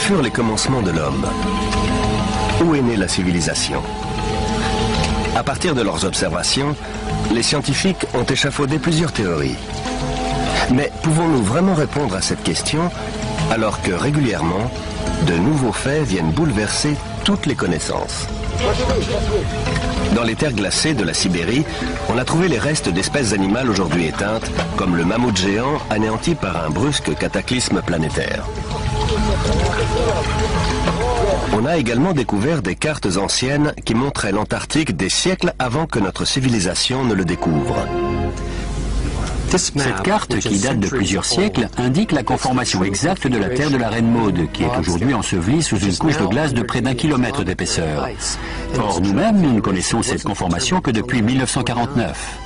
furent les commencements de l'homme? Où est née la civilisation? À partir de leurs observations, les scientifiques ont échafaudé plusieurs théories. Mais pouvons-nous vraiment répondre à cette question alors que régulièrement, de nouveaux faits viennent bouleverser toutes les connaissances? Dans les terres glacées de la Sibérie, on a trouvé les restes d'espèces animales aujourd'hui éteintes, comme le mammouth géant anéanti par un brusque cataclysme planétaire. On a également découvert des cartes anciennes qui montraient l'Antarctique des siècles avant que notre civilisation ne le découvre. Cette carte, qui date de plusieurs siècles, indique la conformation exacte de la Terre de la Reine Maude, qui est aujourd'hui ensevelie sous une couche de glace de près d'1 kilomètre d'épaisseur. Or, nous-mêmes, nous ne connaissons cette conformation que depuis 1949.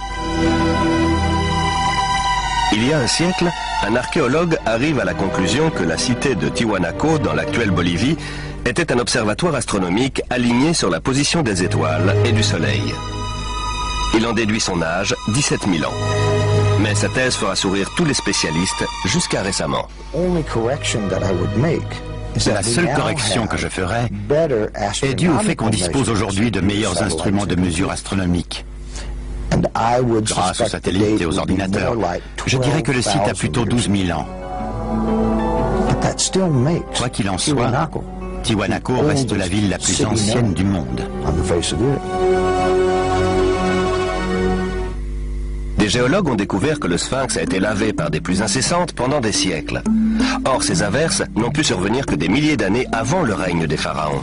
Il y a un siècle, un archéologue arrive à la conclusion que la cité de Tiwanaku, dans l'actuelle Bolivie, était un observatoire astronomique aligné sur la position des étoiles et du Soleil. Il en déduit son âge, 17 000 ans. Mais sa thèse fera sourire tous les spécialistes jusqu'à récemment. La seule correction que je ferai est due au fait qu'on dispose aujourd'hui de meilleurs instruments de mesure astronomique. Grâce aux satellites et aux ordinateurs, je dirais que le site a plutôt 12 000 ans. Quoi qu'il en soit, Tiwanaku reste la ville la plus ancienne du monde. Des géologues ont découvert que le sphinx a été lavé par des pluies incessantes pendant des siècles. Or, ces averses n'ont pu survenir que des milliers d'années avant le règne des pharaons.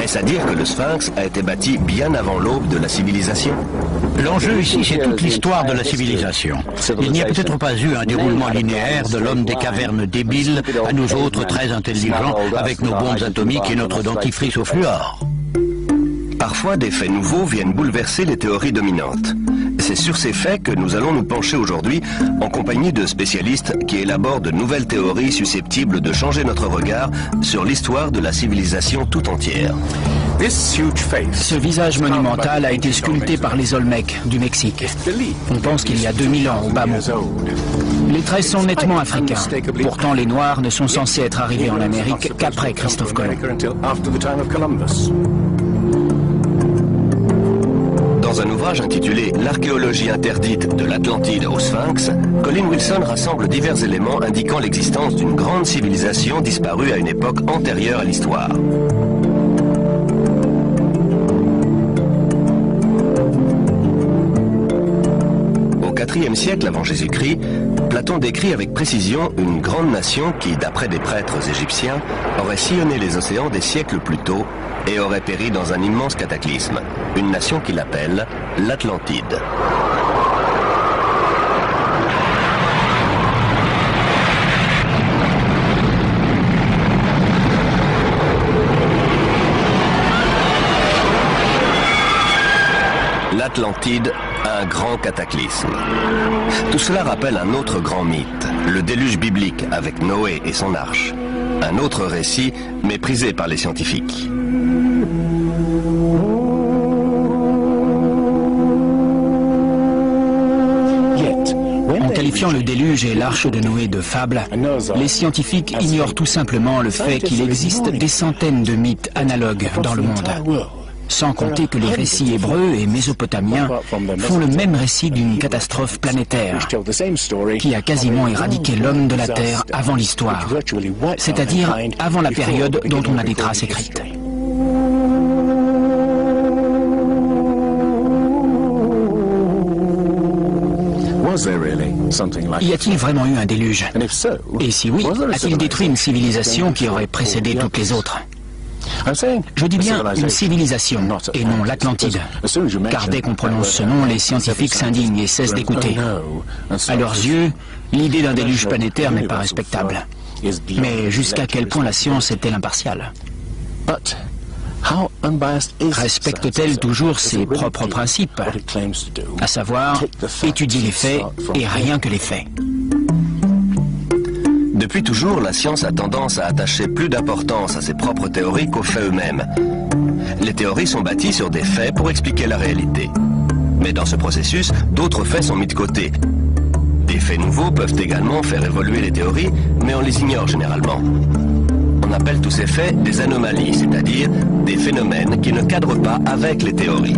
Est-ce à dire que le sphinx a été bâti bien avant l'aube de la civilisation? L'enjeu ici, c'est toute l'histoire de la civilisation. Il n'y a peut-être pas eu un déroulement linéaire de l'homme des cavernes débile à nous autres très intelligents avec nos bombes atomiques et notre dentifrice au fluor. Parfois, des faits nouveaux viennent bouleverser les théories dominantes. C'est sur ces faits que nous allons nous pencher aujourd'hui en compagnie de spécialistes qui élaborent de nouvelles théories susceptibles de changer notre regard sur l'histoire de la civilisation tout entière. Ce visage monumental a été sculpté par les Olmecs du Mexique. On pense qu'il y a 2000 ans au bas mot. Les traits sont nettement africains. Pourtant, les Noirs ne sont censés être arrivés en Amérique qu'après Christophe Colomb. Dans un ouvrage intitulé « L'archéologie interdite de l'Atlantide au Sphinx », Colin Wilson rassemble divers éléments indiquant l'existence d'une grande civilisation disparue à une époque antérieure à l'histoire. Au IVe siècle avant Jésus-Christ, Platon décrit avec précision une grande nation qui, d'après des prêtres égyptiens, aurait sillonné les océans des siècles plus tôt et aurait péri dans un immense cataclysme, une nation qu'il appelle l'Atlantide. L'Atlantide, un grand cataclysme. Tout cela rappelle un autre grand mythe, le déluge biblique avec Noé et son arche. Un autre récit méprisé par les scientifiques. En qualifiant le déluge et l'arche de Noé de fables, les scientifiques ignorent tout simplement le fait qu'il existe des centaines de mythes analogues dans le monde. Sans compter que les récits hébreux et mésopotamiens font le même récit d'une catastrophe planétaire qui a quasiment éradiqué l'homme de la Terre avant l'histoire, c'est-à-dire avant la période dont on a des traces écrites. Y a-t-il vraiment eu un déluge? Et si oui, a-t-il détruit une civilisation qui aurait précédé toutes les autres? Je dis bien une civilisation, et non l'Atlantide, car dès qu'on prononce ce nom, les scientifiques s'indignent et cessent d'écouter. À leurs yeux, l'idée d'un déluge planétaire n'est pas respectable. Mais jusqu'à quel point la science est-elle impartiale? Respecte-t-elle toujours ses propres principes, à savoir étudier les faits et rien que les faits? Depuis toujours, la science a tendance à attacher plus d'importance à ses propres théories qu'aux faits eux-mêmes. Les théories sont bâties sur des faits pour expliquer la réalité. Mais dans ce processus, d'autres faits sont mis de côté. Des faits nouveaux peuvent également faire évoluer les théories, mais on les ignore généralement. On On appelle tous ces faits des anomalies, c'est-à-dire des phénomènes qui ne cadrent pas avec les théories.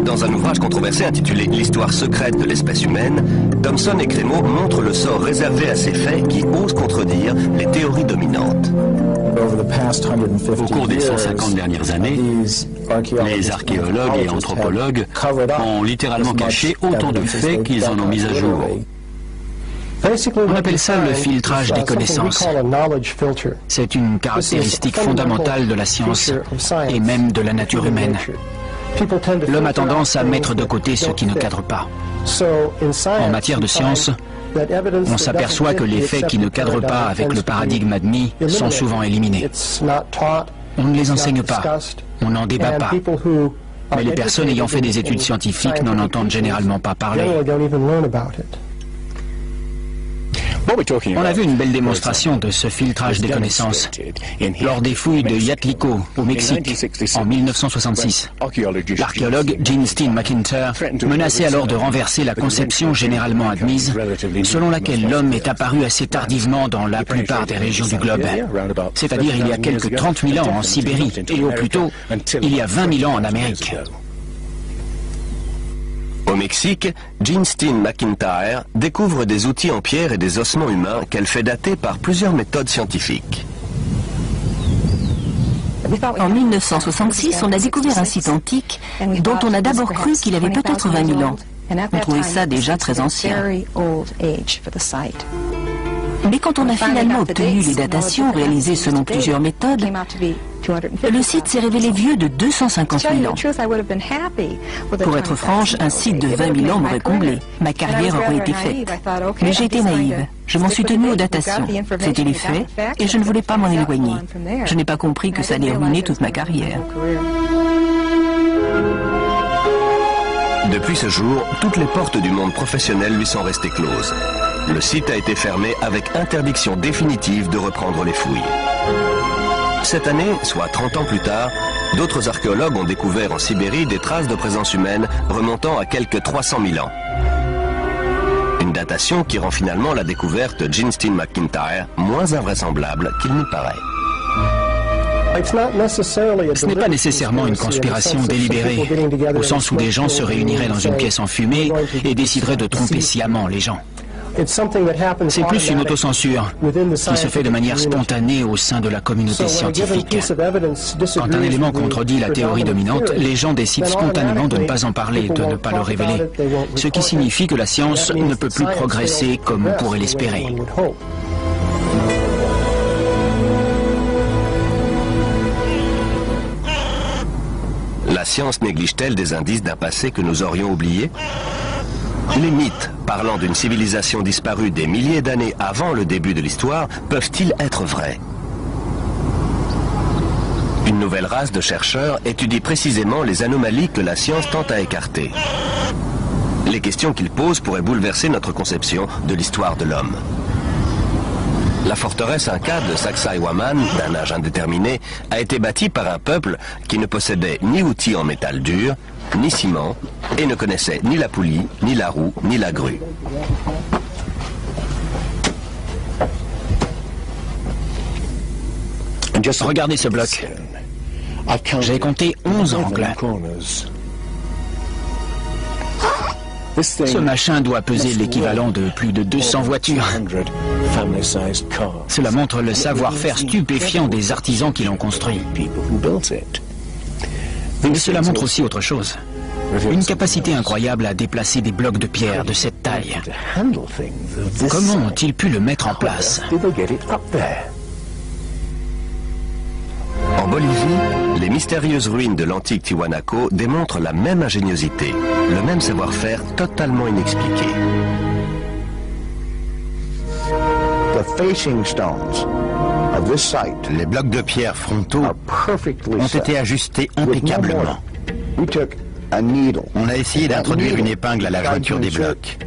Dans un ouvrage controversé intitulé « L'histoire secrète de l'espèce humaine », Thomson et Crémeau montrent le sort réservé à ces faits qui osent contredire les théories dominantes. Au cours des 150 dernières années, les archéologues et anthropologues ont littéralement caché autant de faits qu'ils en ont mis à jour. On appelle ça le filtrage des connaissances. C'est une caractéristique fondamentale de la science et même de la nature humaine. L'homme a tendance à mettre de côté ce qui ne cadre pas. En matière de science, on s'aperçoit que les faits qui ne cadrent pas avec le paradigme admis sont souvent éliminés. On ne les enseigne pas, on n'en débat pas. Mais les personnes ayant fait des études scientifiques n'en entendent généralement pas parler. On a vu une belle démonstration de ce filtrage des connaissances lors des fouilles de Yatliko au Mexique en 1966. L'archéologue Jean Steen McIntyre menaçait alors de renverser la conception généralement admise selon laquelle l'homme est apparu assez tardivement dans la plupart des régions du globe, c'est-à-dire il y a quelques 30 000 ans en Sibérie et au plus tôt il y a 20 000 ans en Amérique. Au Mexique, Jean Steen McIntyre découvre des outils en pierre et des ossements humains qu'elle fait dater par plusieurs méthodes scientifiques. En 1966, on a découvert un site antique dont on a d'abord cru qu'il avait peut-être 20 000 ans. On trouvait ça déjà très ancien. Mais quand on a finalement obtenu les datations réalisées selon plusieurs méthodes, le site s'est révélé vieux de 250 000 ans. Pour être franche, un site de 20 000 ans m'aurait comblé. Ma carrière aurait été faite. Mais j'ai été naïve. Je m'en suis tenue aux datations. C'était les faits et je ne voulais pas m'en éloigner. Je n'ai pas compris que ça allait ruiner toute ma carrière. Depuis ce jour, toutes les portes du monde professionnel lui sont restées closes. Le site a été fermé avec interdiction définitive de reprendre les fouilles. Cette année, soit 30 ans plus tard, d'autres archéologues ont découvert en Sibérie des traces de présence humaine remontant à quelques 300 000 ans. Une datation qui rend finalement la découverte de Jean Steen McIntyre moins invraisemblable qu'il n'y paraît. Ce n'est pas nécessairement une conspiration délibérée, au sens où des gens se réuniraient dans une pièce enfumée et décideraient de tromper sciemment les gens. C'est plus une autocensure qui se fait de manière spontanée au sein de la communauté scientifique. Quand un élément contredit la théorie dominante, les gens décident spontanément de ne pas en parler, de ne pas le révéler. Ce qui signifie que la science ne peut plus progresser comme on pourrait l'espérer. La science néglige-t-elle des indices d'un passé que nous aurions oublié ? Les mythes parlant d'une civilisation disparue des milliers d'années avant le début de l'histoire peuvent-ils être vrais? Une nouvelle race de chercheurs étudie précisément les anomalies que la science tente à écarter. Les questions qu'ils posent pourraient bouleverser notre conception de l'histoire de l'homme. La forteresse Inca de Sacsayhuaman, d'un âge indéterminé, a été bâtie par un peuple qui ne possédait ni outils en métal dur, ni ciment, et ne connaissait ni la poulie, ni la roue, ni la grue. Regardez ce bloc. J'ai compté 11 angles. Ce machin doit peser l'équivalent de plus de 200 voitures. Cela montre le savoir-faire stupéfiant des artisans qui l'ont construit. Mais cela montre aussi autre chose. Une capacité incroyable à déplacer des blocs de pierre de cette taille. Comment ont-ils pu le mettre en place? En Bolivie, les mystérieuses ruines de l'antique Tiwanaku démontrent la même ingéniosité, le même savoir-faire totalement inexpliqué. Les blocs de pierre frontaux ont été ajustés impeccablement. On a essayé d'introduire une épingle à la jointure des blocs.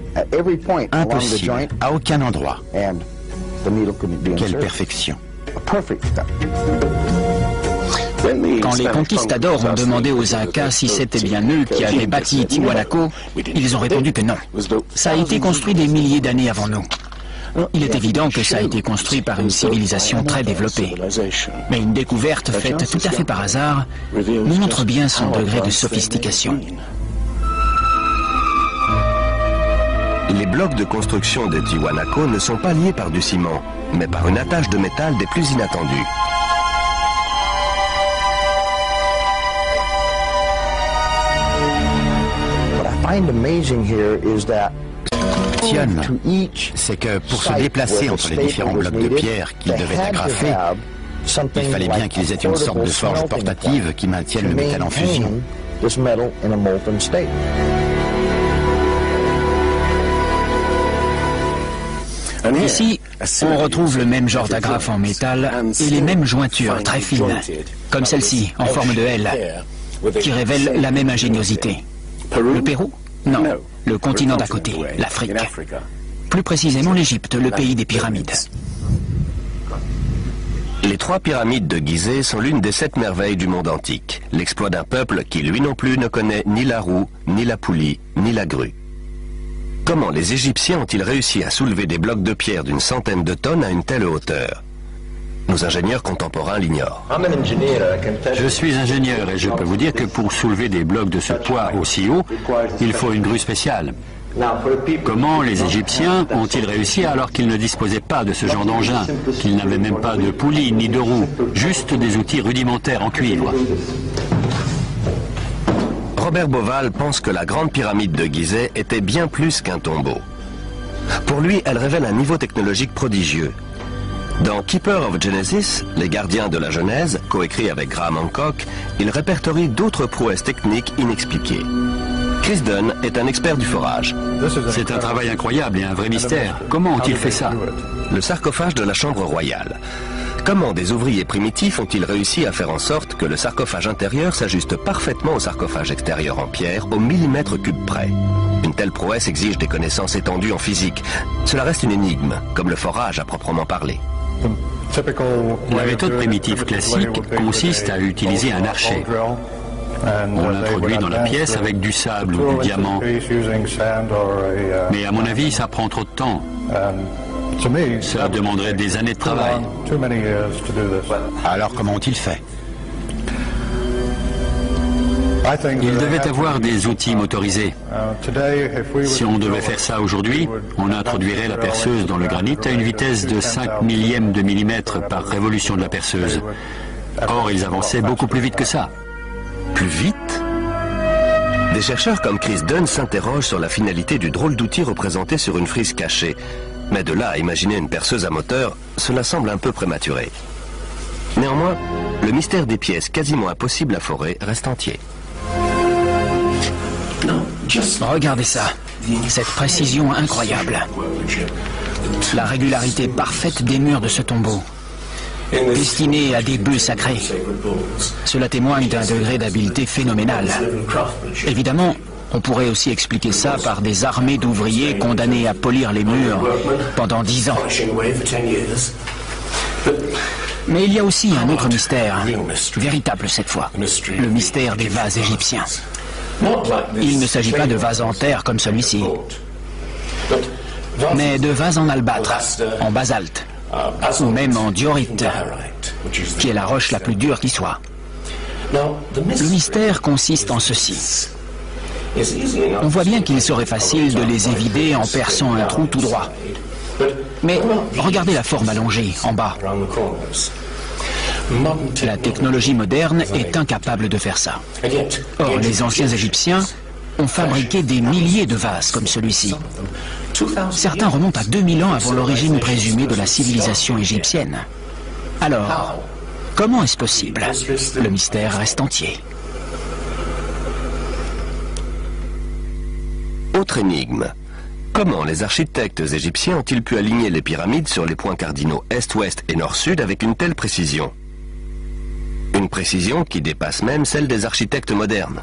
Impossible, à aucun endroit. Quelle perfection. Quand les conquistadors ont demandé aux Incas si c'était bien eux qui avaient bâti Tiwanaku, ils ont répondu que non. Ça a été construit des milliers d'années avant nous. Il est évident que ça a été construit par une civilisation très développée. Mais une découverte faite tout à fait par hasard montre bien son degré de sophistication. Les blocs de construction de Tiwanaku ne sont pas liés par du ciment, mais par une attache de métal des plus inattendues. Tion, c'est que pour se déplacer entre les différents blocs de pierre qu'ils devaient agrafer, il fallait bien qu'ils aient une sorte de forge portative qui maintienne le métal en fusion. Ici, on retrouve le même genre d'agrafe en métal et les mêmes jointures très fines, comme celle-ci, en forme de L, qui révèle la même ingéniosité. Le Pérou? Non, le continent d'à côté, l'Afrique. Plus précisément l'Égypte, le pays des pyramides. Les 3 pyramides de Gizeh sont l'une des 7 merveilles du monde antique, l'exploit d'un peuple qui, lui non plus, ne connaît ni la roue, ni la poulie, ni la grue. Comment les Égyptiens ont-ils réussi à soulever des blocs de pierre d'une centaine de tonnes à une telle hauteur? Nos ingénieurs contemporains l'ignorent. Je suis ingénieur et je peux vous dire que pour soulever des blocs de ce poids aussi haut, il faut une grue spéciale. Comment les Égyptiens ont-ils réussi alors qu'ils ne disposaient pas de ce genre d'engin, qu'ils n'avaient même pas de poulie ni de roue, juste des outils rudimentaires en cuivre? Robert Bauval pense que la grande pyramide de Gizeh était bien plus qu'un tombeau. Pour lui, elle révèle un niveau technologique prodigieux. Dans Keeper of Genesis, les gardiens de la Genèse, coécrit avec Graham Hancock, il répertorie d'autres prouesses techniques inexpliquées. Chris Dunn est un expert du forage. C'est un travail incroyable et un vrai mystère. Comment ont-ils fait ça? Le sarcophage de la Chambre royale. Comment des ouvriers primitifs ont-ils réussi à faire en sorte que le sarcophage intérieur s'ajuste parfaitement au sarcophage extérieur en pierre au millimètre cube près? Une telle prouesse exige des connaissances étendues en physique. Cela reste une énigme, comme le forage à proprement parler. La méthode primitive classique consiste à utiliser un archet. On l'introduit dans la pièce avec du sable ou du diamant. Mais à mon avis, ça prend trop de temps. Ça demanderait des années de travail. Alors comment ont-ils fait? Il devait avoir des outils motorisés. Si on devait faire ça aujourd'hui, on introduirait la perceuse dans le granit à une vitesse de 5 millièmes de millimètre par révolution de la perceuse. Or, ils avançaient beaucoup plus vite que ça. Plus vite? Des chercheurs comme Chris Dunn s'interrogent sur la finalité du drôle d'outil représenté sur une frise cachée. Mais de là à imaginer une perceuse à moteur, cela semble un peu prématuré. Néanmoins, le mystère des pièces quasiment impossibles à forer reste entier. Regardez ça, cette précision incroyable. La régularité parfaite des murs de ce tombeau, destiné à des bœufs sacrés. Cela témoigne d'un degré d'habileté phénoménal. Évidemment, on pourrait aussi expliquer ça par des armées d'ouvriers condamnés à polir les murs pendant 10 ans. Mais il y a aussi un autre mystère, véritable cette fois, le mystère des vases égyptiens. Il ne s'agit pas de vases en terre comme celui-ci, mais de vases en albâtre, en basalte, ou même en diorite, qui est la roche la plus dure qui soit. Le mystère consiste en ceci. On voit bien qu'il serait facile de les évider en perçant un trou tout droit. Mais regardez la forme allongée, en bas. La technologie moderne est incapable de faire ça. Or, les anciens Égyptiens ont fabriqué des milliers de vases comme celui-ci. Certains remontent à 2000 ans avant l'origine présumée de la civilisation égyptienne. Alors, comment est-ce possible? Le mystère reste entier. Autre énigme. Comment les architectes égyptiens ont-ils pu aligner les pyramides sur les points cardinaux est-ouest et nord-sud avec une telle précision? Une précision qui dépasse même celle des architectes modernes.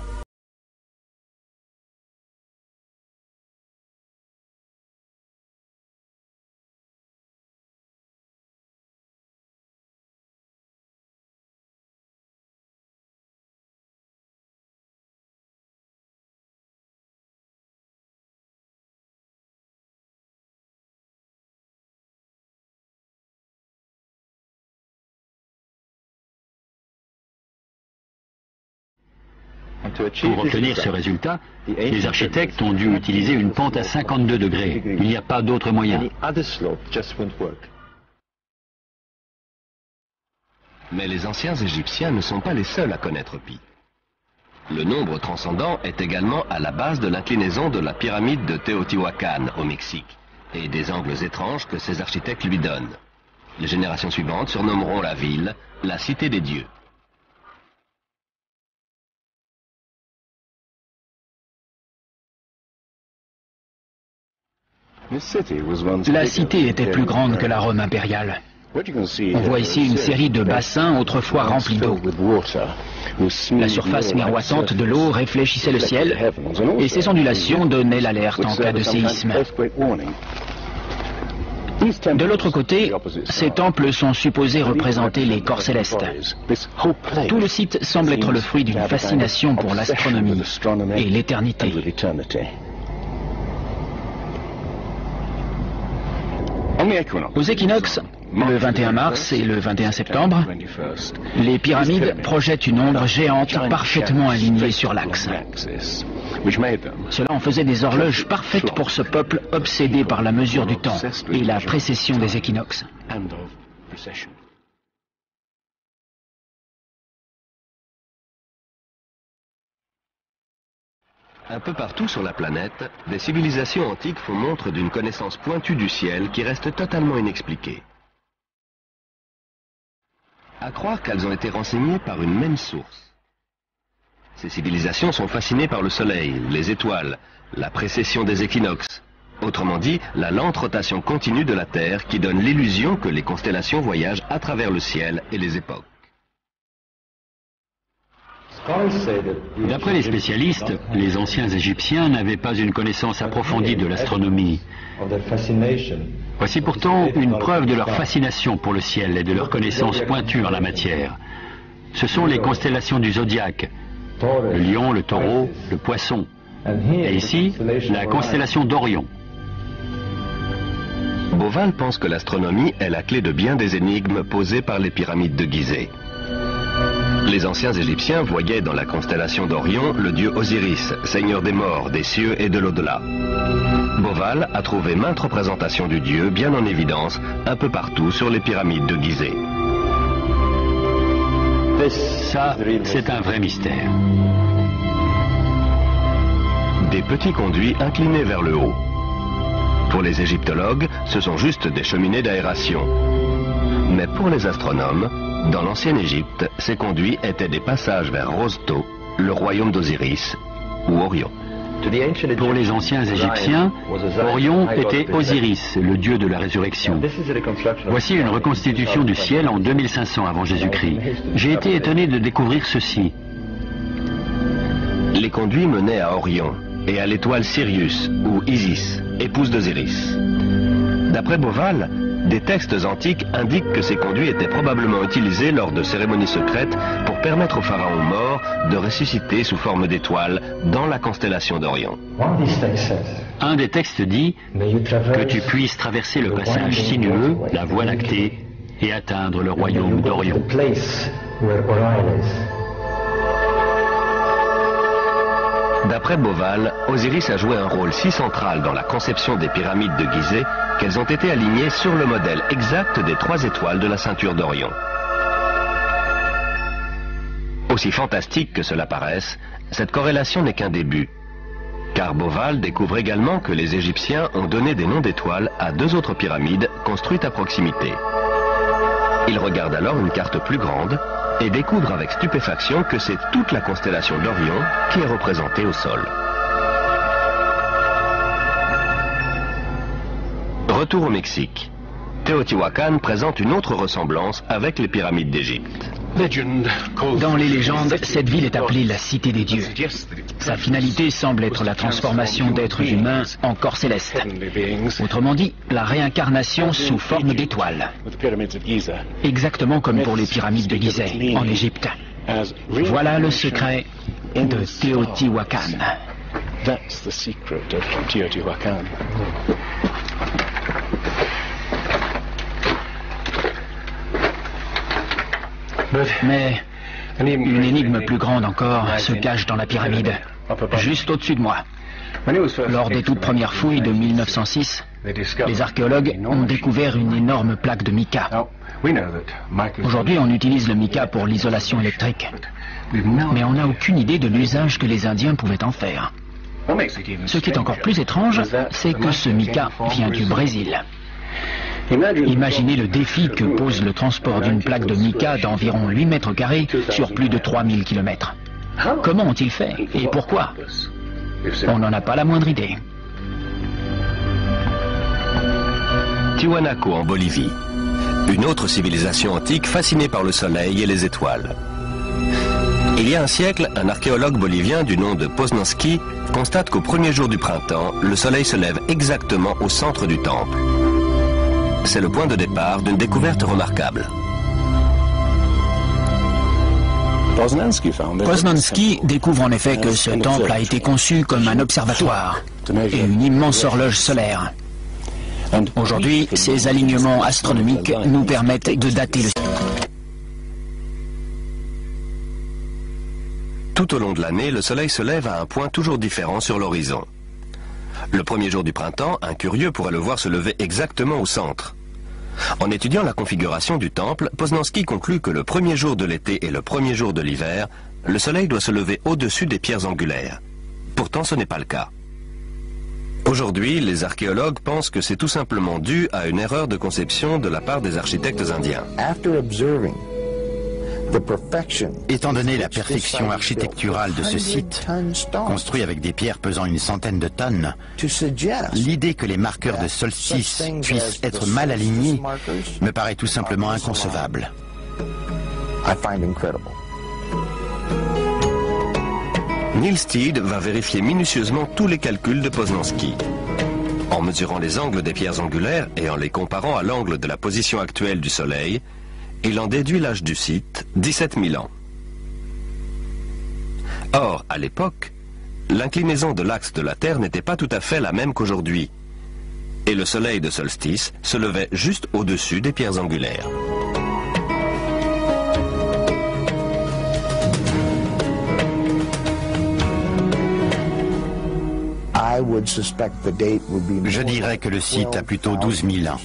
Pour obtenir ce résultat, les architectes ont dû utiliser une pente à 52 degrés. Il n'y a pas d'autre moyen. Mais les anciens Égyptiens ne sont pas les seuls à connaître pi. Le nombre transcendant est également à la base de l'inclinaison de la pyramide de Teotihuacan au Mexique et des angles étranges que ces architectes lui donnent. Les générations suivantes surnommeront la ville la Cité des Dieux. La cité était plus grande que la Rome impériale. On voit ici une série de bassins autrefois remplis d'eau. La surface miroitante de l'eau réfléchissait le ciel et ces ondulations donnaient l'alerte en cas de séisme. De l'autre côté, ces temples sont supposés représenter les corps célestes. Tout le site semble être le fruit d'une fascination pour l'astronomie et l'éternité. Aux équinoxes, le 21 mars et le 21 septembre, les pyramides projettent une ombre géante parfaitement alignée sur l'axe. Cela en faisait des horloges parfaites pour ce peuple obsédé par la mesure du temps et la précession des équinoxes. Un peu partout sur la planète, des civilisations antiques font montre d'une connaissance pointue du ciel qui reste totalement inexpliquée. À croire qu'elles ont été renseignées par une même source. Ces civilisations sont fascinées par le soleil, les étoiles, la précession des équinoxes. Autrement dit, la lente rotation continue de la Terre qui donne l'illusion que les constellations voyagent à travers le ciel et les époques. D'après les spécialistes, les anciens Égyptiens n'avaient pas une connaissance approfondie de l'astronomie. Voici pourtant une preuve de leur fascination pour le ciel et de leur connaissance pointue en la matière. Ce sont les constellations du zodiaque, le lion, le taureau, le poisson, et ici, la constellation d'Orion. Bauval pense que l'astronomie est la clé de bien des énigmes posées par les pyramides de Gizeh. Les anciens Égyptiens voyaient dans la constellation d'Orion le dieu Osiris, seigneur des morts, des cieux et de l'au-delà. Bauval a trouvé maintes représentations du dieu bien en évidence un peu partout sur les pyramides de Gizeh. Ça, c'est un vrai mystère. Des petits conduits inclinés vers le haut. Pour les égyptologues, ce sont juste des cheminées d'aération. Mais pour les astronomes, dans l'ancienne Égypte, ces conduits étaient des passages vers Rosto, le royaume d'Osiris, ou Orion. Pour les anciens Égyptiens, Orion était Osiris, le dieu de la résurrection. Voici une reconstitution du ciel en 2500 avant Jésus-Christ. J'ai été étonné de découvrir ceci. Les conduits menaient à Orion et à l'étoile Sirius, ou Isis, épouse d'Osiris. D'après Bauval, des textes antiques indiquent que ces conduits étaient probablement utilisés lors de cérémonies secrètes pour permettre aux pharaons morts de ressusciter sous forme d'étoiles dans la constellation d'Orion. Un des textes dit que tu puisses traverser le passage sinueux, la voie lactée, et atteindre le royaume d'Orion. D'après Bauval, Osiris a joué un rôle si central dans la conception des pyramides de Gizeh qu'elles ont été alignées sur le modèle exact des 3 étoiles de la ceinture d'Orion. Aussi fantastique que cela paraisse, cette corrélation n'est qu'un début. Car Bauval découvre également que les Égyptiens ont donné des noms d'étoiles à 2 autres pyramides construites à proximité. Il regarde alors une carte plus grande et découvre avec stupéfaction que c'est toute la constellation d'Orion qui est représentée au sol. Retour au Mexique. Teotihuacan présente une autre ressemblance avec les pyramides d'Égypte. Dans les légendes, cette ville est appelée la Cité des Dieux. Sa finalité semble être la transformation d'êtres humains en corps célestes. Autrement dit, la réincarnation sous forme d'étoiles. Exactement comme pour les pyramides de Gizeh, en Égypte. Voilà le secret de Teotihuacan. Mais Une énigme plus grande encore se cache dans la pyramide, juste au-dessus de moi. Lors des toutes premières fouilles de 1906, les archéologues ont découvert une énorme plaque de mica. Aujourd'hui, on utilise le mica pour l'isolation électrique, mais on n'a aucune idée de l'usage que les Indiens pouvaient en faire. Ce qui est encore plus étrange, c'est que ce mica vient du Brésil. Imaginez le défi que pose le transport d'une plaque de mica d'environ 8 mètres carrés sur plus de 3000 km. Comment ont-ils fait et pourquoi? On n'en a pas la moindre idée. Tiwanaku en Bolivie. Une autre civilisation antique fascinée par le soleil et les étoiles. Il y a un siècle, un archéologue bolivien du nom de Poznański constate qu'au premier jour du printemps, le soleil se lève exactement au centre du temple. C'est le point de départ d'une découverte remarquable. Poznański découvre en effet que ce temple a été conçu comme un observatoire et une immense horloge solaire. Aujourd'hui, ces alignements astronomiques nous permettent de dater le... Tout au long de l'année, le soleil se lève à un point toujours différent sur l'horizon. Le premier jour du printemps, un curieux pourrait le voir se lever exactement au centre. En étudiant la configuration du temple, Poznański conclut que le premier jour de l'été et le premier jour de l'hiver, le soleil doit se lever au-dessus des pierres angulaires. Pourtant, ce n'est pas le cas. Aujourd'hui, les archéologues pensent que c'est tout simplement dû à une erreur de conception de la part des architectes indiens. Étant donné la perfection architecturale de ce site, construit avec des pierres pesant une centaine de tonnes, l'idée que les marqueurs de solstice puissent être mal alignés me paraît tout simplement inconcevable. Neil Steed va vérifier minutieusement tous les calculs de Poznański. En mesurant les angles des pierres angulaires et en les comparant à l'angle de la position actuelle du Soleil, il en déduit l'âge du site, 17 000 ans. Or, à l'époque, l'inclinaison de l'axe de la Terre n'était pas tout à fait la même qu'aujourd'hui, et le soleil de solstice se levait juste au-dessus des pierres angulaires. Je dirais que le site a plutôt 12 000 ans.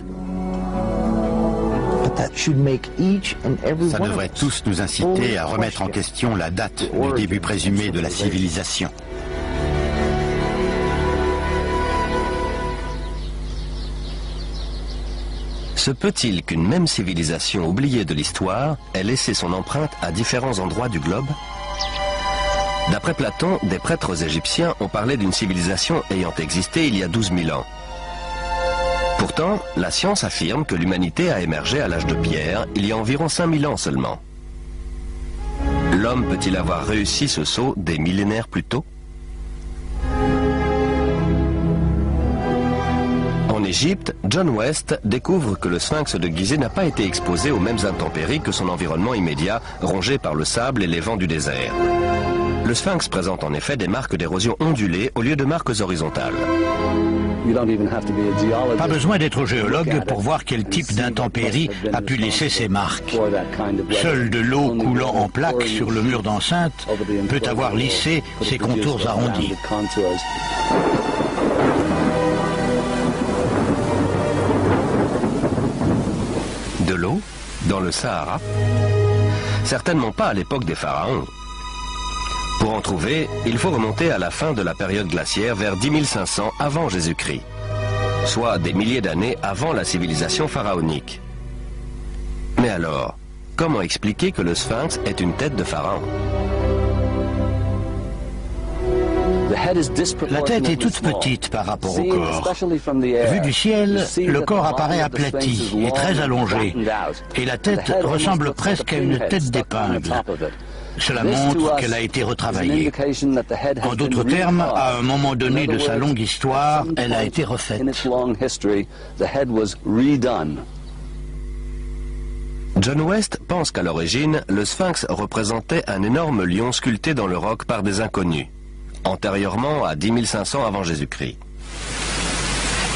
Ça devrait tous nous inciter à remettre en question la date du début présumé de la civilisation. Se peut-il qu'une même civilisation oubliée de l'histoire ait laissé son empreinte à différents endroits du globe? D'après Platon, des prêtres égyptiens ont parlé d'une civilisation ayant existé il y a 12 000 ans. Pourtant, la science affirme que l'humanité a émergé à l'âge de pierre il y a environ 5000 ans seulement. L'homme peut-il avoir réussi ce saut des millénaires plus tôt? En Égypte, John West découvre que le sphinx de Gizeh n'a pas été exposé aux mêmes intempéries que son environnement immédiat, rongé par le sable et les vents du désert. Le sphinx présente en effet des marques d'érosion ondulées au lieu de marques horizontales. Pas besoin d'être géologue pour voir quel type d'intempérie a pu laisser ces marques. Seule de l'eau coulant en plaques sur le mur d'enceinte peut avoir lissé ses contours arrondis. De l'eau? Dans le Sahara? Certainement pas à l'époque des pharaons. Pour en trouver, il faut remonter à la fin de la période glaciaire vers 10 500 avant Jésus-Christ, soit des milliers d'années avant la civilisation pharaonique. Mais alors, comment expliquer que le sphinx est une tête de pharaon? La tête est toute petite par rapport au corps. Vu du ciel, le corps apparaît aplati et très allongé, et la tête ressemble presque à une tête d'épingle. Cela montre qu'elle a été retravaillée. En d'autres termes, à un moment donné de sa longue histoire, elle a été refaite. John West pense qu'à l'origine, le sphinx représentait un énorme lion sculpté dans le roc par des inconnus, antérieurement à 10 500 avant Jésus-Christ.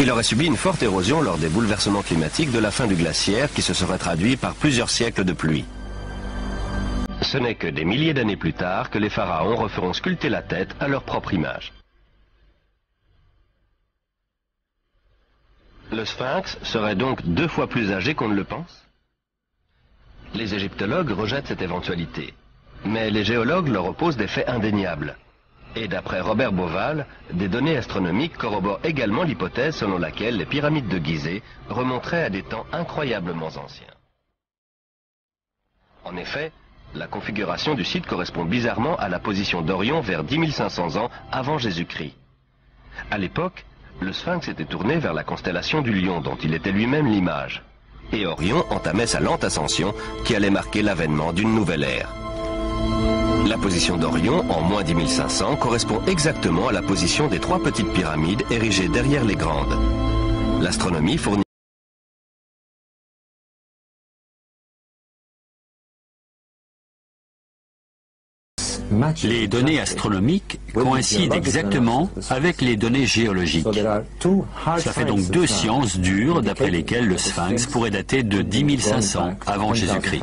Il aurait subi une forte érosion lors des bouleversements climatiques de la fin du glaciaire qui se serait traduit par plusieurs siècles de pluie. ce n'est que des milliers d'années plus tard que les pharaons referont sculpter la tête à leur propre image. Le sphinx serait donc 2 fois plus âgé qu'on ne le pense? Les égyptologues rejettent cette éventualité, mais les géologues leur opposent des faits indéniables. Et d'après Robert Bauval, des données astronomiques corroborent également l'hypothèse selon laquelle les pyramides de Gizeh remonteraient à des temps incroyablement anciens. En effet, la configuration du site correspond bizarrement à la position d'Orion vers 10 500 ans avant Jésus-Christ. À l'époque, le sphinx était tourné vers la constellation du Lion dont il était lui-même l'image. Et Orion entamait sa lente ascension qui allait marquer l'avènement d'une nouvelle ère. La position d'Orion, en moins 10 500, correspond exactement à la position des 3 petites pyramides érigées derrière les grandes. L'astronomie fournit les données astronomiques coïncident exactement avec les données géologiques. Cela fait donc 2 sciences dures d'après lesquelles le sphinx pourrait dater de 10 500 avant Jésus-Christ.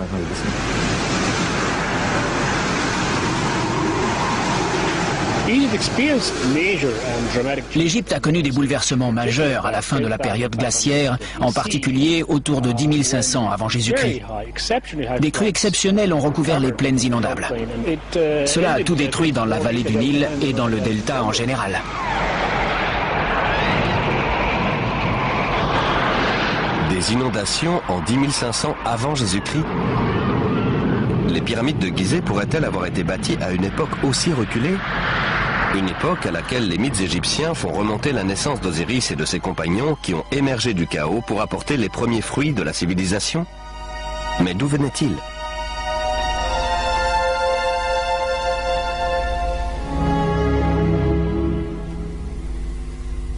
L'Égypte a connu des bouleversements majeurs à la fin de la période glaciaire, en particulier autour de 10 500 avant Jésus-Christ. Des crues exceptionnelles ont recouvert les plaines inondables. Cela a tout détruit dans la vallée du Nil et dans le delta en général. des inondations en 10 500 avant Jésus-Christ. Les pyramides de Gizeh pourraient-elles avoir été bâties à une époque aussi reculée? Une époque à laquelle les mythes égyptiens font remonter la naissance d'Osiris et de ses compagnons qui ont émergé du chaos pour apporter les premiers fruits de la civilisation. Mais d'où venaient-ils?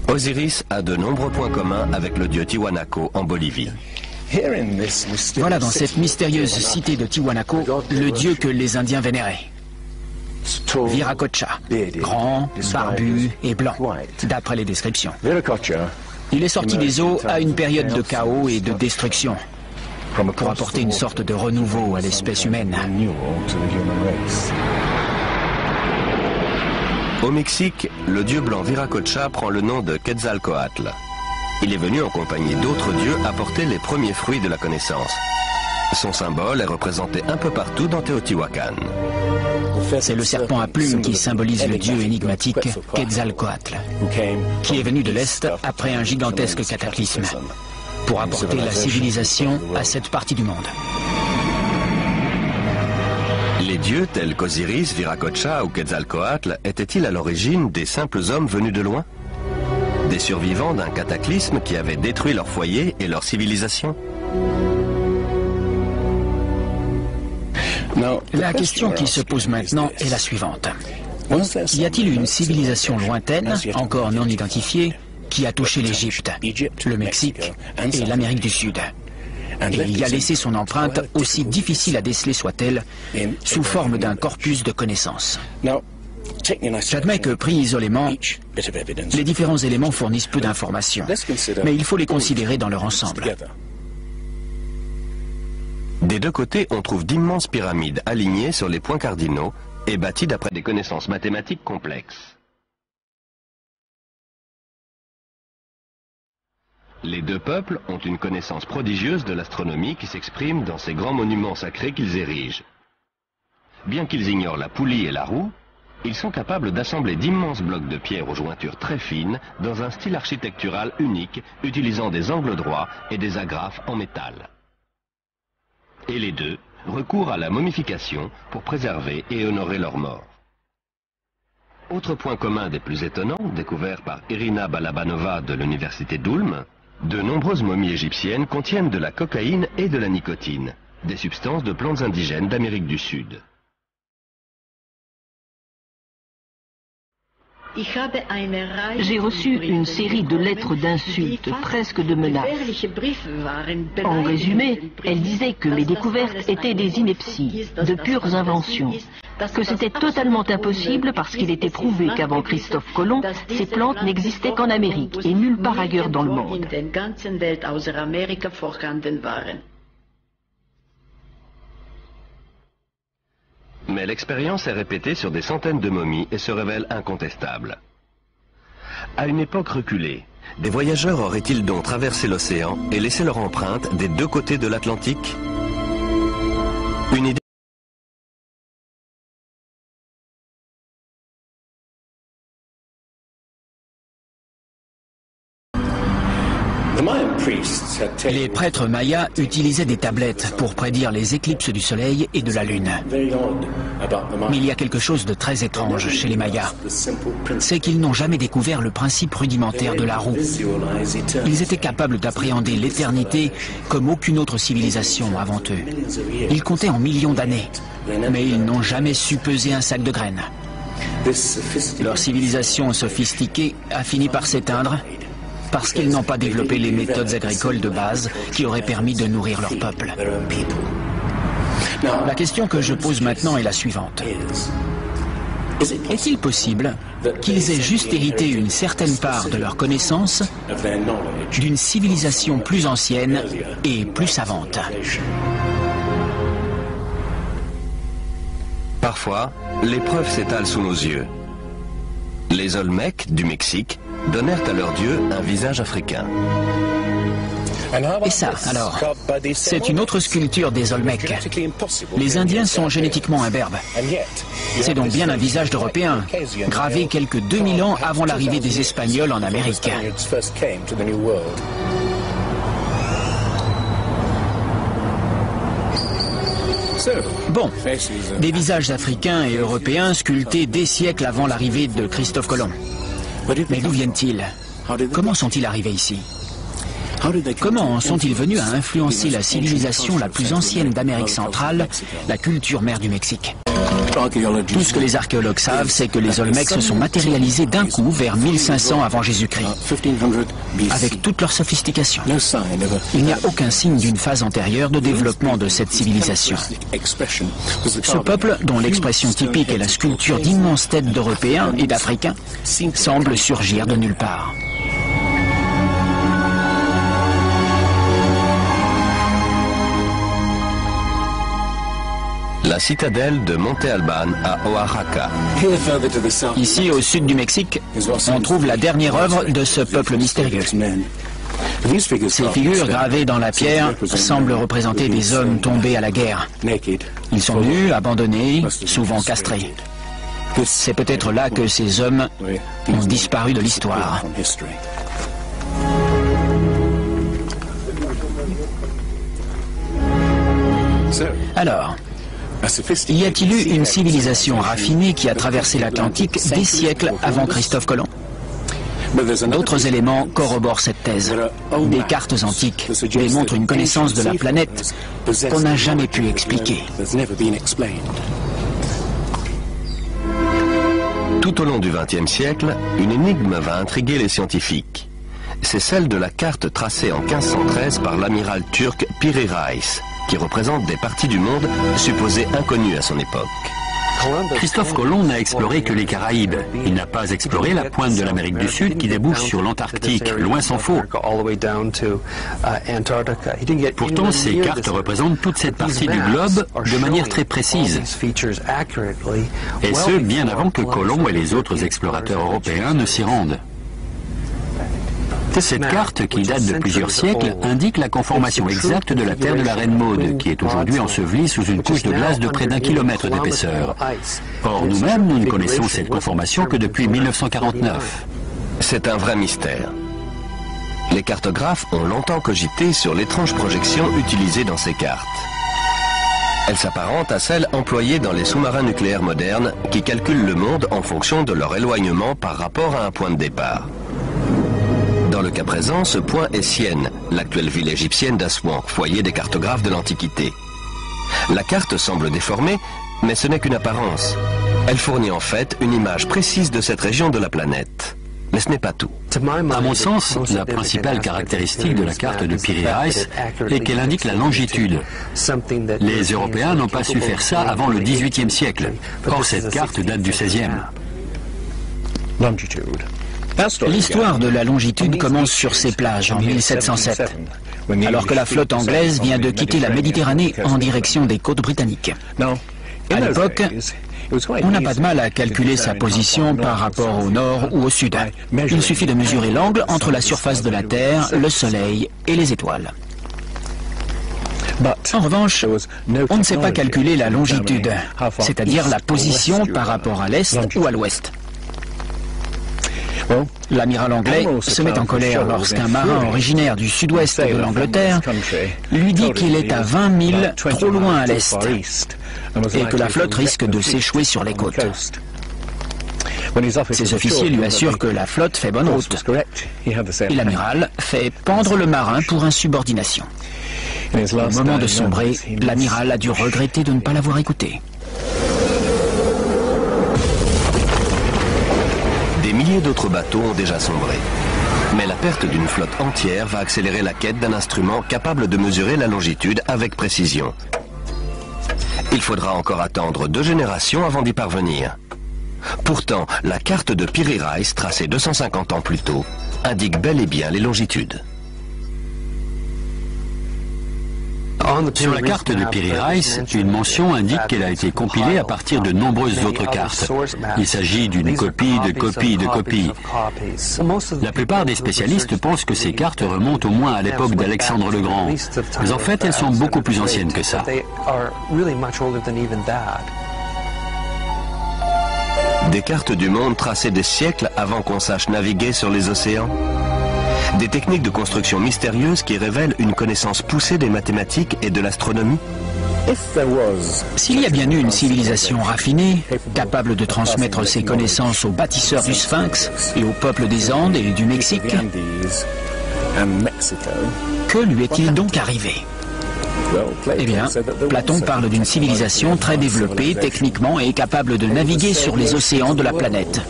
Osiris a de nombreux points communs avec le dieu Tiwanaku en Bolivie. Voilà dans cette mystérieuse cité de Tiwanaku le dieu que les Indiens vénéraient. Viracocha, grand, barbu et blanc, d'après les descriptions. Il est sorti des eaux à une période de chaos et de destruction, pour apporter une sorte de renouveau à l'espèce humaine. Au Mexique, le dieu blanc Viracocha prend le nom de Quetzalcoatl. Il est venu en compagnie d'autres dieux apporter les premiers fruits de la connaissance. Son symbole est représenté un peu partout dans Teotihuacan. C'est le serpent à plumes qui symbolise le dieu énigmatique Quetzalcoatl, qui est venu de l'Est après un gigantesque cataclysme, pour apporter la civilisation à cette partie du monde. Les dieux tels qu'Osiris, Viracocha ou Quetzalcoatl étaient-ils à l'origine des simples hommes venus de loin? Des survivants d'un cataclysme qui avait détruit leur foyer et leur civilisation? La question qui se pose maintenant est la suivante. Y a-t-il une civilisation lointaine, encore non identifiée, qui a touché l'Égypte, le Mexique et l'Amérique du Sud, et y a laissé son empreinte, aussi difficile à déceler soit-elle, sous forme d'un corpus de connaissances? J'admets que, pris isolément, les différents éléments fournissent peu d'informations, mais il faut les considérer dans leur ensemble. Des deux côtés, on trouve d'immenses pyramides alignées sur les points cardinaux et bâties d'après des connaissances mathématiques complexes. Les deux peuples ont une connaissance prodigieuse de l'astronomie qui s'exprime dans ces grands monuments sacrés qu'ils érigent. Bien qu'ils ignorent la poulie et la roue, ils sont capables d'assembler d'immenses blocs de pierre aux jointures très fines dans un style architectural unique, utilisant des angles droits et des agrafes en métal. Et les deux recourent à la momification pour préserver et honorer leurs morts. Autre point commun des plus étonnants, découvert par Irina Balabanova de l'université d'Ulm, de nombreuses momies égyptiennes contiennent de la cocaïne et de la nicotine, des substances de plantes indigènes d'Amérique du Sud. J'ai reçu une série de lettres d'insultes, presque de menaces. En résumé, elles disaient que mes découvertes étaient des inepties, de pures inventions, que c'était totalement impossible parce qu'il était prouvé qu'avant Christophe Colomb, ces plantes n'existaient qu'en Amérique et nulle part ailleurs dans le monde. Mais l'expérience est répétée sur des centaines de momies et se révèle incontestable. À une époque reculée, des voyageurs auraient-ils donc traversé l'océan et laissé leur empreinte des deux côtés de l'Atlantique? Une idée. Les prêtres mayas utilisaient des tablettes pour prédire les éclipses du soleil et de la lune. Mais il y a quelque chose de très étrange chez les mayas. C'est qu'ils n'ont jamais découvert le principe rudimentaire de la roue. Ils étaient capables d'appréhender l'éternité comme aucune autre civilisation avant eux. Ils comptaient en millions d'années, mais ils n'ont jamais su peser un sac de graines. Leur civilisation sophistiquée a fini par s'éteindre parce qu'ils n'ont pas développé les méthodes agricoles de base qui auraient permis de nourrir leur peuple. La question que je pose maintenant est la suivante. Est-il possible qu'ils aient juste hérité une certaine part de leur connaissance d'une civilisation plus ancienne et plus savante? Parfois, les preuves s'étalent sous nos yeux. Les Olmecs du Mexique donnèrent à leur dieu un visage africain. Et ça, alors, c'est une autre sculpture des Olmecs. Les Indiens sont génétiquement imberbes. C'est donc bien un visage d'Européen, gravé quelques 2000 ans avant l'arrivée des Espagnols en Amérique. Bon, des visages africains et européens sculptés des siècles avant l'arrivée de Christophe Colomb. Mais d'où viennent-ils? Comment sont-ils arrivés ici? Comment sont-ils venus à influencer la civilisation la plus ancienne d'Amérique centrale, la culture mère du Mexique? Tout ce que les archéologues savent, c'est que les Olmecs se sont matérialisés d'un coup vers 1500 avant Jésus-Christ, avec toute leur sophistication. Il n'y a aucun signe d'une phase antérieure de développement de cette civilisation. Ce peuple, dont l'expression typique est la sculpture d'immenses têtes d'Européens et d'Africains, semble surgir de nulle part. La citadelle de Monte Alban à Oaxaca. Ici, au sud du Mexique, on trouve la dernière œuvre de ce peuple mystérieux. Ces figures gravées dans la pierre semblent représenter des hommes tombés à la guerre. Ils sont nus, abandonnés, souvent castrés. C'est peut-être là que ces hommes ont disparu de l'histoire. Alors, y a-t-il eu une civilisation raffinée qui a traversé l'Atlantique des siècles avant Christophe Colomb? D'autres éléments corroborent cette thèse. Des cartes antiques démontrent une connaissance de la planète qu'on n'a jamais pu expliquer. Tout au long du XXe siècle, une énigme va intriguer les scientifiques. C'est celle de la carte tracée en 1513 par l'amiral turc Piri Reis, qui représente des parties du monde supposées inconnues à son époque. Christophe Colomb n'a exploré que les Caraïbes. Il n'a pas exploré la pointe de l'Amérique du Sud qui débouche sur l'Antarctique, loin s'en faut. Pourtant, ces cartes représentent toute cette partie du globe de manière très précise. Et ce, bien avant que Colomb et les autres explorateurs européens ne s'y rendent. Cette carte, qui date de plusieurs siècles, indique la conformation exacte de la terre de la Reine Maude, qui est aujourd'hui ensevelie sous une couche de glace de près d'1 kilomètre d'épaisseur. Or, nous-mêmes, nous ne connaissons cette conformation que depuis 1949. C'est un vrai mystère. Les cartographes ont longtemps cogité sur l'étrange projection utilisée dans ces cartes. Elle s'apparente à celle employée dans les sous-marins nucléaires modernes qui calculent le monde en fonction de leur éloignement par rapport à un point de départ. Dans le cas présent, ce point est Sienne, l'actuelle ville égyptienne d'Assouan, foyer des cartographes de l'Antiquité. La carte semble déformée, mais ce n'est qu'une apparence. Elle fournit en fait une image précise de cette région de la planète. Mais ce n'est pas tout. À mon sens, la principale caractéristique de la carte de Piri Reis est qu'elle indique la longitude. Les Européens n'ont pas su faire ça avant le XVIIIe siècle. Or, cette carte date du XVIe. L'histoire de la longitude commence sur ces plages en 1707, alors que la flotte anglaise vient de quitter la Méditerranée en direction des côtes britanniques. À l'époque, on n'a pas de mal à calculer sa position par rapport au nord ou au sud. Il suffit de mesurer l'angle entre la surface de la Terre, le Soleil et les étoiles. En revanche, on ne sait pas calculer la longitude, c'est-à-dire la position par rapport à l'est ou à l'ouest. L'amiral anglais se met en colère lorsqu'un marin originaire du sud-ouest de l'Angleterre lui dit qu'il est à 20 milles trop loin à l'est et que la flotte risque de s'échouer sur les côtes. Ses officiers lui assurent que la flotte fait bonne route et l'amiral fait pendre le marin pour insubordination. Au moment de sombrer, l'amiral a dû regretter de ne pas l'avoir écouté. Des milliers d'autres bateaux ont déjà sombré. Mais la perte d'une flotte entière va accélérer la quête d'un instrument capable de mesurer la longitude avec précision. Il faudra encore attendre 2 générations avant d'y parvenir. Pourtant, la carte de Piri Reis, tracée 250 ans plus tôt, indique bel et bien les longitudes. Sur la carte de Piri Reis, une mention indique qu'elle a été compilée à partir de nombreuses autres cartes. Il s'agit d'une copie de copie de copie. La plupart des spécialistes pensent que ces cartes remontent au moins à l'époque d'Alexandre le Grand. Mais en fait, elles sont beaucoup plus anciennes que ça. Des cartes du monde tracées des siècles avant qu'on sache naviguer sur les océans. Des techniques de construction mystérieuses qui révèlent une connaissance poussée des mathématiques et de l'astronomie. S'il y a bien eu une civilisation raffinée, capable de transmettre ses connaissances aux bâtisseurs du Sphinx et au peuple des Andes et du Mexique, que lui est-il donc arrivé? Eh bien, Platon parle d'une civilisation très développée techniquement et capable de naviguer sur les océans de la planète.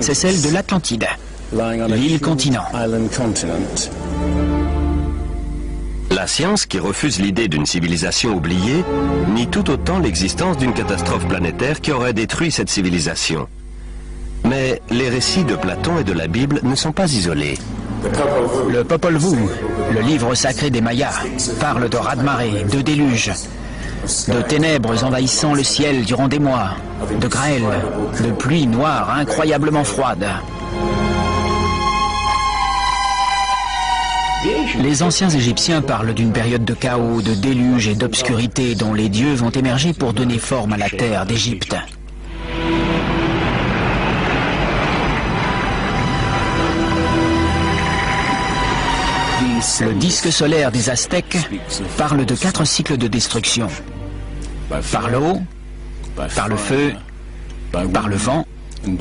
C'est celle de l'Atlantide, l'île-continent. La science, qui refuse l'idée d'une civilisation oubliée, nie tout autant l'existence d'une catastrophe planétaire qui aurait détruit cette civilisation. Mais les récits de Platon et de la Bible ne sont pas isolés. Le Popol Vuh, le livre sacré des Mayas, parle de raz-de-marée, de déluge, de ténèbres envahissant le ciel durant des mois, de grêle, de pluie noire incroyablement froide. Les anciens Égyptiens parlent d'une période de chaos, de déluge et d'obscurité dont les dieux vont émerger pour donner forme à la terre d'Égypte. Le disque solaire des Aztèques parle de 4 cycles de destruction. Par l'eau, par le feu, par le vent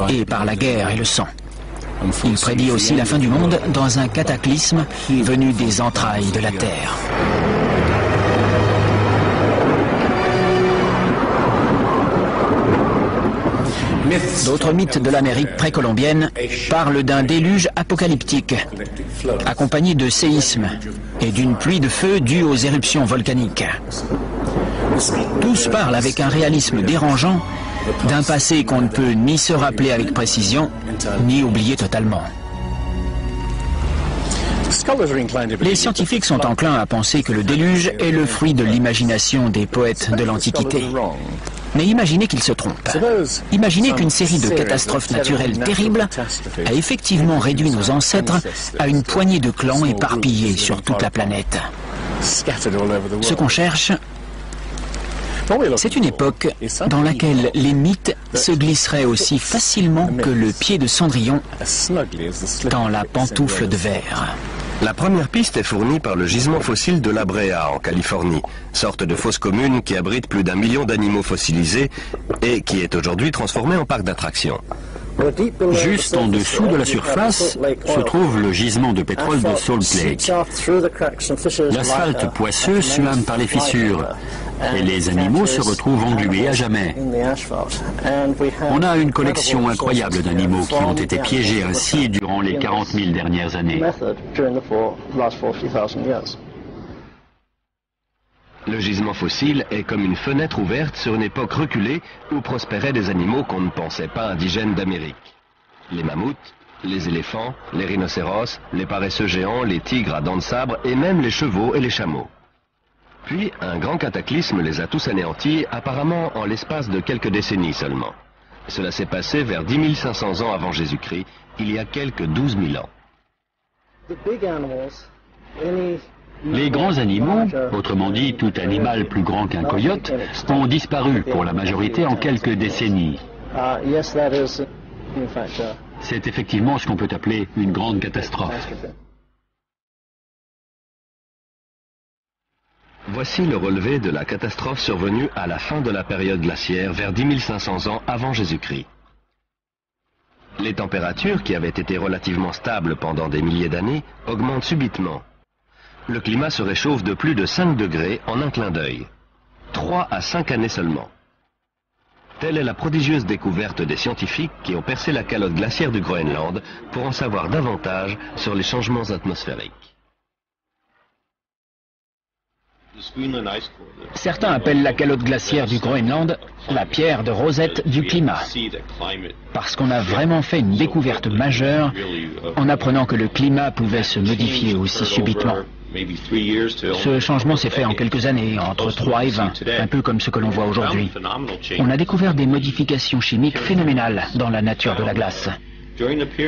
et par la guerre et le sang. Il prédit aussi la fin du monde dans un cataclysme venu des entrailles de la Terre. D'autres mythes de l'Amérique précolombienne parlent d'un déluge apocalyptique, accompagné de séismes et d'une pluie de feu due aux éruptions volcaniques. Tous parlent avec un réalisme dérangeant d'un passé qu'on ne peut ni se rappeler avec précision, ni oublier totalement. Les scientifiques sont enclins à penser que le déluge est le fruit de l'imagination des poètes de l'Antiquité. Mais imaginez qu'ils se trompent. Imaginez qu'une série de catastrophes naturelles terribles a effectivement réduit nos ancêtres à une poignée de clans éparpillés sur toute la planète. Ce qu'on cherche, c'est une époque dans laquelle les mythes se glisseraient aussi facilement que le pied de Cendrillon dans la pantoufle de verre. La première piste est fournie par le gisement fossile de La Brea en Californie, sorte de fosse commune qui abrite plus d'1 million d'animaux fossilisés et qui est aujourd'hui transformée en parc d'attractions. Juste en dessous de la surface se trouve le gisement de pétrole de Salt Lake. L'asphalte poisseux suinte par les fissures et les animaux se retrouvent englués à jamais. On a une collection incroyable d'animaux qui ont été piégés ainsi durant les 40 000 dernières années. Le gisement fossile est comme une fenêtre ouverte sur une époque reculée où prospéraient des animaux qu'on ne pensait pas indigènes d'Amérique. Les mammouths, les éléphants, les rhinocéros, les paresseux géants, les tigres à dents de sabre et même les chevaux et les chameaux. Puis, un grand cataclysme les a tous anéantis, apparemment en l'espace de quelques décennies seulement. Cela s'est passé vers 10 500 ans avant Jésus-Christ, il y a quelques 12 000 ans. Les grands animaux, autrement dit tout animal plus grand qu'un coyote, ont disparu pour la majorité en quelques décennies. C'est effectivement ce qu'on peut appeler une grande catastrophe. Voici le relevé de la catastrophe survenue à la fin de la période glaciaire vers 10 500 ans avant Jésus-Christ. Les températures, qui avaient été relativement stables pendant des milliers d'années, augmentent subitement. Le climat se réchauffe de plus de 5 degrés en un clin d'œil. 3 à 5 années seulement. Telle est la prodigieuse découverte des scientifiques qui ont percé la calotte glaciaire du Groenland pour en savoir davantage sur les changements atmosphériques. Certains appellent la calotte glaciaire du Groenland la pierre de Rosette du climat, parce qu'on a vraiment fait une découverte majeure en apprenant que le climat pouvait se modifier aussi subitement. Ce changement s'est fait en quelques années, entre 3 et 20, un peu comme ce que l'on voit aujourd'hui. On a découvert des modifications chimiques phénoménales dans la nature de la glace.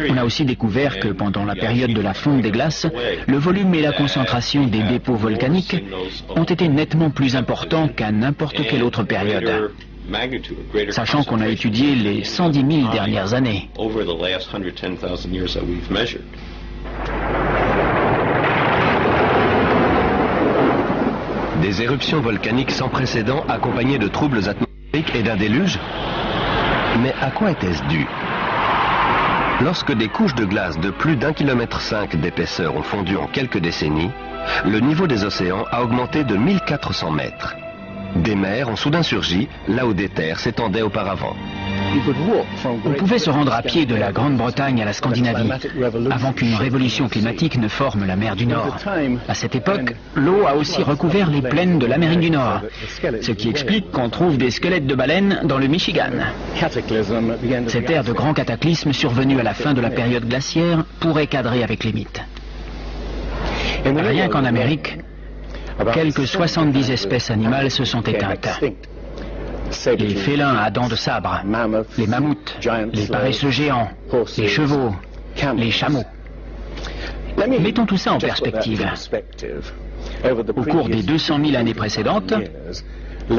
On a aussi découvert que pendant la période de la fonte des glaces, le volume et la concentration des dépôts volcaniques ont été nettement plus importants qu'à n'importe quelle autre période, sachant qu'on a étudié les 110 000 dernières années. Des éruptions volcaniques sans précédent accompagnées de troubles atmosphériques et d'un déluge? Mais à quoi était-ce dû? Lorsque des couches de glace de plus d'1,5 km d'épaisseur ont fondu en quelques décennies, le niveau des océans a augmenté de 1400 mètres. Des mers ont soudain surgi là où des terres s'étendaient auparavant. On pouvait se rendre à pied de la Grande-Bretagne à la Scandinavie, avant qu'une révolution climatique ne forme la mer du Nord. À cette époque, l'eau a aussi recouvert les plaines de l'Amérique du Nord, ce qui explique qu'on trouve des squelettes de baleines dans le Michigan. Cette ère de grand cataclysme survenue à la fin de la période glaciaire pourrait cadrer avec les mythes. Rien qu'en Amérique, quelques 70 espèces animales se sont éteintes. Les félins à dents de sabre, les mammouths, les paresseux géants, les chevaux, les chameaux. Mettons tout ça en perspective. Au cours des 200 000 années précédentes,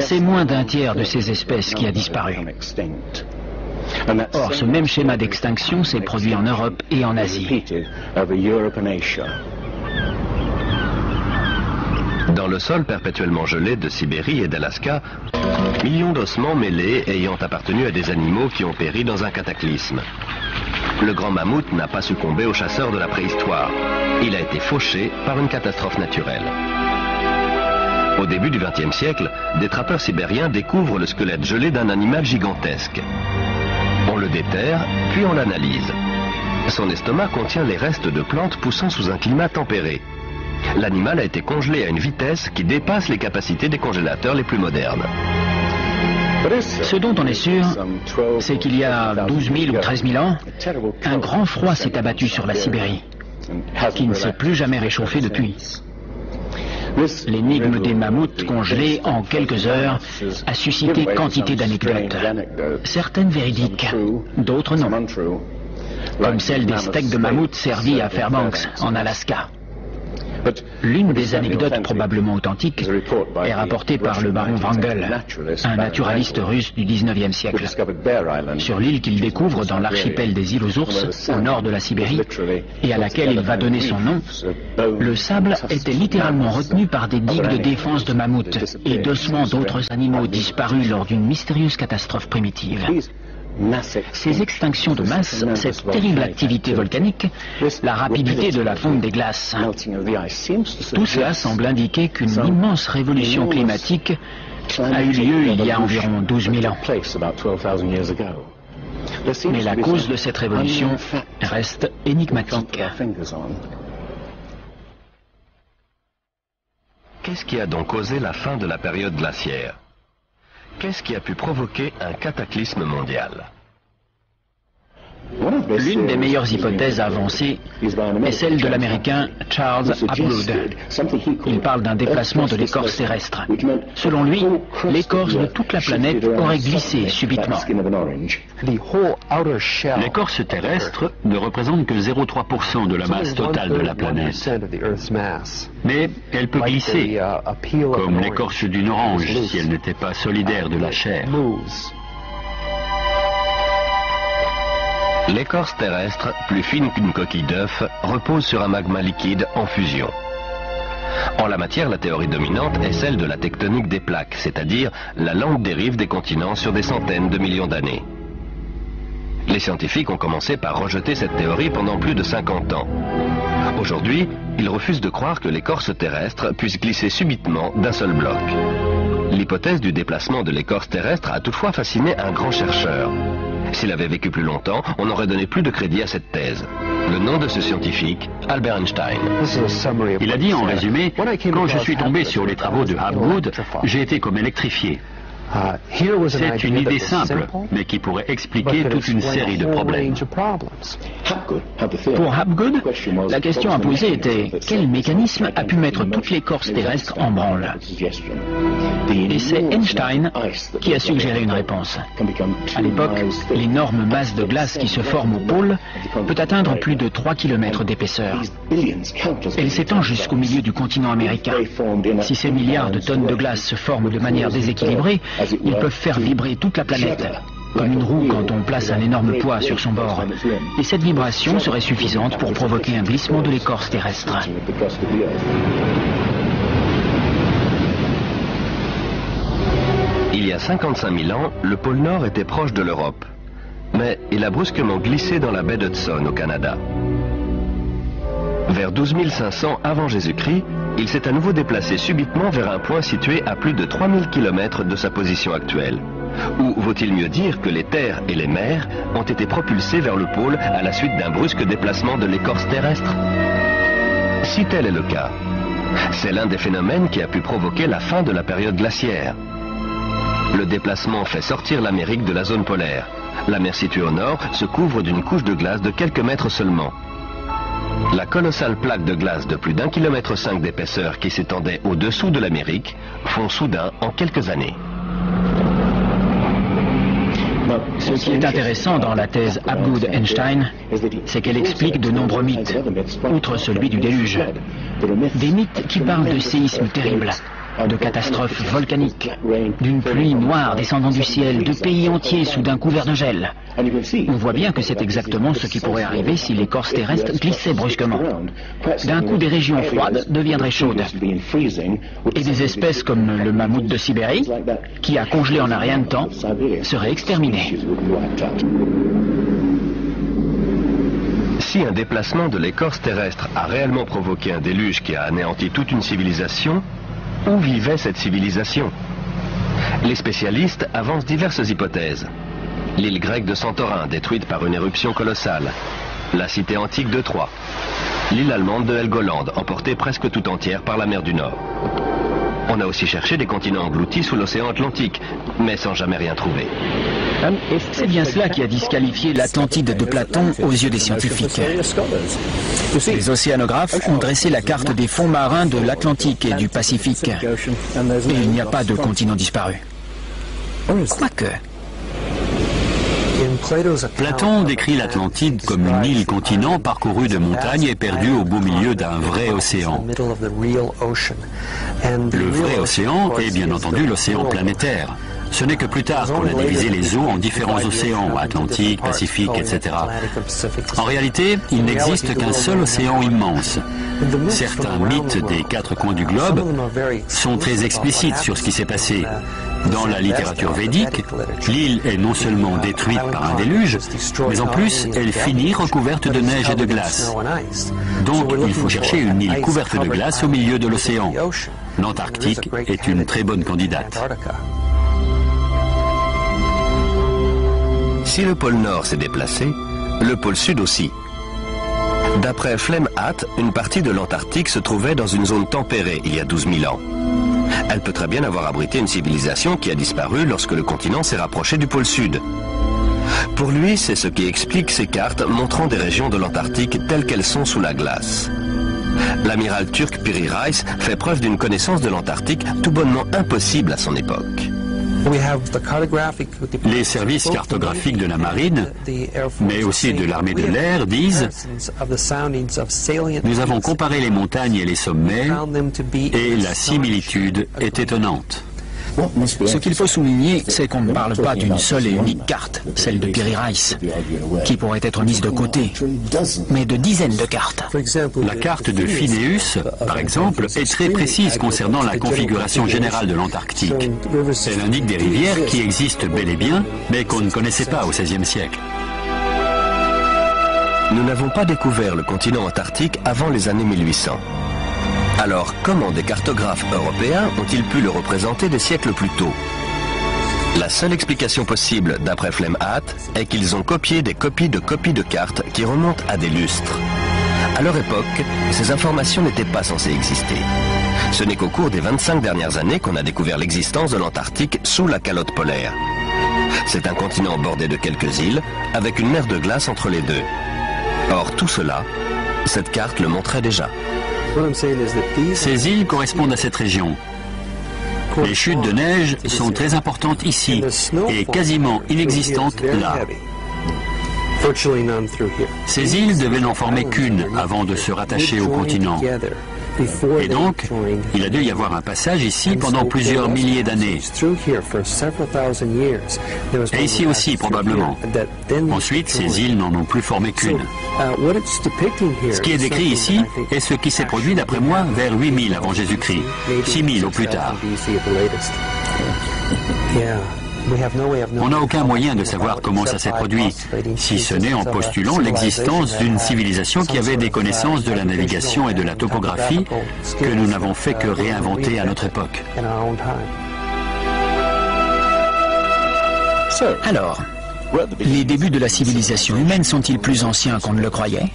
c'est moins d'un tiers de ces espèces qui a disparu. Or, ce même schéma d'extinction s'est produit en Europe et en Asie. Dans le sol perpétuellement gelé de Sibérie et d'Alaska, millions d'ossements mêlés ayant appartenu à des animaux qui ont péri dans un cataclysme. Le grand mammouth n'a pas succombé aux chasseurs de la préhistoire. Il a été fauché par une catastrophe naturelle. Au début du XXe siècle, des trappeurs sibériens découvrent le squelette gelé d'un animal gigantesque. On le déterre, puis on l'analyse. Son estomac contient les restes de plantes poussant sous un climat tempéré. L'animal a été congelé à une vitesse qui dépasse les capacités des congélateurs les plus modernes. Ce dont on est sûr, c'est qu'il y a 12 000 ou 13 000 ans, un grand froid s'est abattu sur la Sibérie, qui ne s'est plus jamais réchauffé depuis. L'énigme des mammouths congelés en quelques heures a suscité quantité d'anecdotes, certaines véridiques, d'autres non, comme celle des steaks de mammouth servis à Fairbanks, en Alaska. L'une des anecdotes probablement authentiques est rapportée par le baron Wrangel, un naturaliste russe du XIXe siècle. Sur l'île qu'il découvre dans l'archipel des îles aux ours, au nord de la Sibérie, et à laquelle il va donner son nom, le sable était littéralement retenu par des digues de défense de mammouths et d'ossements d'autres animaux disparus lors d'une mystérieuse catastrophe primitive. Ces extinctions de masse, cette terrible activité volcanique, la rapidité de la fonte des glaces, tout cela semble indiquer qu'une immense révolution climatique a eu lieu il y a environ 12 000 ans. Mais la cause de cette révolution reste énigmatique. Qu'est-ce qui a donc causé la fin de la période glaciaire? Qu'est-ce qui a pu provoquer un cataclysme mondial? L'une des meilleures hypothèses avancées est celle de l'Américain Charles Hapgood. Il parle d'un déplacement de l'écorce terrestre. Selon lui, l'écorce de toute la planète aurait glissé subitement. L'écorce terrestre ne représente que 0,3% de la masse totale de la planète. Mais elle peut glisser, comme l'écorce d'une orange si elle n'était pas solidaire de la chair. L'écorce terrestre, plus fine qu'une coquille d'œuf, repose sur un magma liquide en fusion. En la matière, la théorie dominante est celle de la tectonique des plaques, c'est-à-dire la lente dérive des continents sur des centaines de millions d'années. Les scientifiques ont commencé par rejeter cette théorie pendant plus de 50 ans. Aujourd'hui, ils refusent de croire que l'écorce terrestre puisse glisser subitement d'un seul bloc. L'hypothèse du déplacement de l'écorce terrestre a toutefois fasciné un grand chercheur. S'il avait vécu plus longtemps, on aurait donné plus de crédit à cette thèse. Le nom de ce scientifique, Albert Einstein. Il a dit en résumé, quand je suis tombé sur les travaux de Hapgood, j'ai été comme électrifié. C'est une idée simple, mais qui pourrait expliquer toute une série de problèmes. Pour Hapgood, la question à poser était quel mécanisme a pu mettre toute l'écorce terrestre en branle? Et c'est Einstein qui a suggéré une réponse. À l'époque, l'énorme masse de glace qui se forme au pôle peut atteindre plus de 3 km d'épaisseur. Elle s'étend jusqu'au milieu du continent américain. Si ces milliards de tonnes de glace se forment de manière déséquilibrée, ils peuvent faire vibrer toute la planète, comme une roue quand on place un énorme poids sur son bord. Et cette vibration serait suffisante pour provoquer un glissement de l'écorce terrestre. Il y a 55 000 ans, le pôle Nord était proche de l'Europe. Mais il a brusquement glissé dans la baie d'Hudson au Canada. Vers 12 500 avant Jésus-Christ, il s'est à nouveau déplacé subitement vers un point situé à plus de 3000 km de sa position actuelle. Ou vaut-il mieux dire que les terres et les mers ont été propulsées vers le pôle à la suite d'un brusque déplacement de l'écorce terrestre? Si tel est le cas, c'est l'un des phénomènes qui a pu provoquer la fin de la période glaciaire. Le déplacement fait sortir l'Amérique de la zone polaire. La mer située au nord se couvre d'une couche de glace de quelques mètres seulement. La colossale plaque de glace de plus d'1,5 km d'épaisseur qui s'étendait au-dessous de l'Amérique fond soudain en quelques années. Ce qui est intéressant dans la thèse Hapgood-Einstein, c'est qu'elle explique de nombreux mythes, outre celui du déluge. Des mythes qui parlent de séismes terribles, de catastrophes volcaniques, d'une pluie noire descendant du ciel, de pays entiers soudain couverts de gel. On voit bien que c'est exactement ce qui pourrait arriver si l'écorce terrestre glissait brusquement. D'un coup, des régions froides deviendraient chaudes. Et des espèces comme le mammouth de Sibérie, qui a congelé en un rien de temps, seraient exterminées. Si un déplacement de l'écorce terrestre a réellement provoqué un déluge qui a anéanti toute une civilisation, où vivait cette civilisation? Les spécialistes avancent diverses hypothèses. L'île grecque de Santorin, détruite par une éruption colossale. La cité antique de Troie. L'île allemande de Helgoland, emportée presque tout entière par la mer du Nord. On a aussi cherché des continents engloutis sous l'océan Atlantique, mais sans jamais rien trouver. C'est bien cela qui a disqualifié l'Atlantide de Platon aux yeux des scientifiques. Les océanographes ont dressé la carte des fonds marins de l'Atlantique et du Pacifique. Et il n'y a pas de continent disparu. Quoique... Platon décrit l'Atlantide comme une île-continent parcourue de montagnes et perdue au beau milieu d'un vrai océan. Le vrai océan est bien entendu l'océan planétaire. Ce n'est que plus tard qu'on a divisé les eaux en différents océans, Atlantique, Pacifique, etc. En réalité, il n'existe qu'un seul océan immense. Certains mythes des 4 coins du globe sont très explicites sur ce qui s'est passé. Dans la littérature védique, l'île est non seulement détruite par un déluge, mais en plus, elle finit recouverte de neige et de glace. Donc, il faut chercher une île couverte de glace au milieu de l'océan. L'Antarctique est une très bonne candidate. Si le pôle Nord s'est déplacé, le pôle Sud aussi. D'après Flemhatt, une partie de l'Antarctique se trouvait dans une zone tempérée il y a 12 000 ans. Elle peut très bien avoir abrité une civilisation qui a disparu lorsque le continent s'est rapproché du pôle Sud. Pour lui, c'est ce qui explique ces cartes montrant des régions de l'Antarctique telles qu'elles sont sous la glace. L'amiral turc Piri Reis fait preuve d'une connaissance de l'Antarctique tout bonnement impossible à son époque. Les services cartographiques de la marine, mais aussi de l'armée de l'air, disent « Nous avons comparé les montagnes et les sommets et la similitude est étonnante. » Ce qu'il faut souligner, c'est qu'on ne parle pas d'une seule et unique carte, celle de Piri Reis, qui pourrait être mise de côté, mais de dizaines de cartes. La carte de Phineus, par exemple, est très précise concernant la configuration générale de l'Antarctique. Elle indique des rivières qui existent bel et bien, mais qu'on ne connaissait pas au XVIe siècle. Nous n'avons pas découvert le continent antarctique avant les années 1800. Alors, comment des cartographes européens ont-ils pu le représenter des siècles plus tôt? La seule explication possible, d'après Flemhatt, est qu'ils ont copié des copies de cartes qui remontent à des lustres. À leur époque, ces informations n'étaient pas censées exister. Ce n'est qu'au cours des 25 dernières années qu'on a découvert l'existence de l'Antarctique sous la calotte polaire. C'est un continent bordé de quelques îles, avec une mer de glace entre les deux. Or, tout cela, cette carte le montrait déjà. Ces îles correspondent à cette région. Les chutes de neige sont très importantes ici et quasiment inexistantes là. Ces îles devaient n'en former qu'une avant de se rattacher au continent. Et donc, il a dû y avoir un passage ici pendant plusieurs milliers d'années. Et ici aussi, probablement. Ensuite, ces îles n'en ont plus formé qu'une. Ce qui est décrit ici est ce qui s'est produit, d'après moi, vers 8000 avant Jésus-Christ, 6000 au plus tard. On n'a aucun moyen de savoir comment ça s'est produit, si ce n'est en postulant l'existence d'une civilisation qui avait des connaissances de la navigation et de la topographie que nous n'avons fait que réinventer à notre époque. Alors, les débuts de la civilisation humaine sont-ils plus anciens qu'on ne le croyait?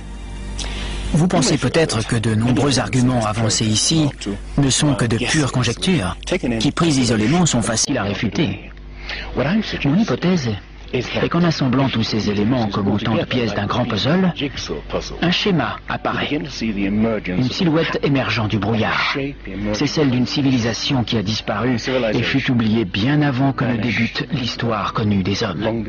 Vous pensez peut-être que de nombreux arguments avancés ici ne sont que de pures conjectures, qui prises isolément sont faciles à réfuter. Mon hypothèse est qu'en assemblant tous ces éléments comme autant de pièces d'un grand puzzle, un schéma apparaît, une silhouette émergeant du brouillard. C'est celle d'une civilisation qui a disparu et fut oubliée bien avant que ne débute l'histoire connue des hommes.